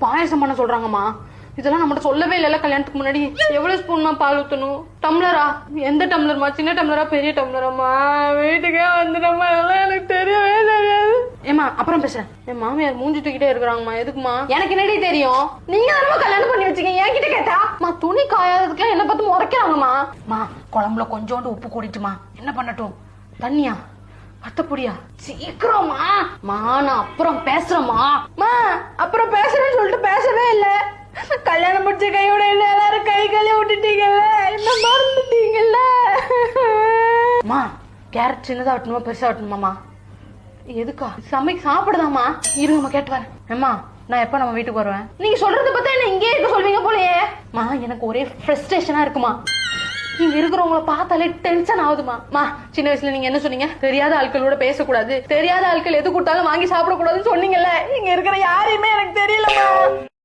பாயசம் பண்ண சொல்றாங்கம்மா. இதெல்லாம் நம்மகிட்ட சொல்லவே இல்ல கல்யாணத்துக்கு முன்னாடி. எவ்வளவு ஸ்பூன்மா பால் ஊத்தணும்? டம்ளரா? எந்த டம்ளர்மா? சின்ன டம்ளரா பெரிய டம்ளராமா? வீட்டுக்கே வந்துட்டோம்மா, அதெல்லாம் எனக்கு தெரியவே தெரியாது. ஏமா அப்புறம் பேசுறேன். என் மாமியார் மூஞ்சி தூக்கிட்டே இருக்கிறாங்கம்மா. எதுக்குமா? எனக்கு என்னடி தெரியும்? நீங்க தானமா கல்யாணம் பண்ணி வச்சுக்கீங்க, என்கிட்ட கேட்டா? துணி காயாததுக்குலாம் என்ன பார்த்து முறைக்கிறாங்கம்மா. குழம்புல கொஞ்சோண்டு உப்பு கூடிட்டுமா. என்ன பண்ணட்டும்? தண்ணியா? பத்தப்பொடியா? சீக்கிரமா நான் அப்புறம் பேசுறேம்மா. அப்புறம் பேசுறேன்னு சொல்லிட்டு பேசவே இல்ல. கல்யாணம் முடிச்ச கையோட என்ன எல்லாரும் கை கையில விட்டுட்டீங்கல்ல, என்ன மறந்துட்டீங்கல்ல. கேரட் சின்னதா வெட்டணுமா பெருசா வெட்டணுமாமா? எதுக்கா? சாப்பிடுதாமா? இருங்கம்மா கேட்டு வரேன். அம்மா நான் எப்ப நம்ம வீட்டுக்கு வருவேன்? நீங்க சொல்றத பார்த்தா என்ன இங்கே இருக்க சொல்வீங்க போலயே. எனக்கு ஒரே ஃப்ரஸ்ட்ரேஷனா இருக்குமா. இங்க இருக்கிறவங்கள பார்த்தாலே டென்ஷன் ஆகுதுமா. சின்ன வயசுல நீங்க என்ன சொன்னீங்க? தெரியாத ஆட்களோட பேசக்கூடாது, தெரியாத ஆட்கள் எது கொடுத்தாலும் வாங்கி சாப்பிடக்கூடாதுன்னு சொன்னீங்கல்ல. இங்க இருக்கிற யாரையுமே எனக்கு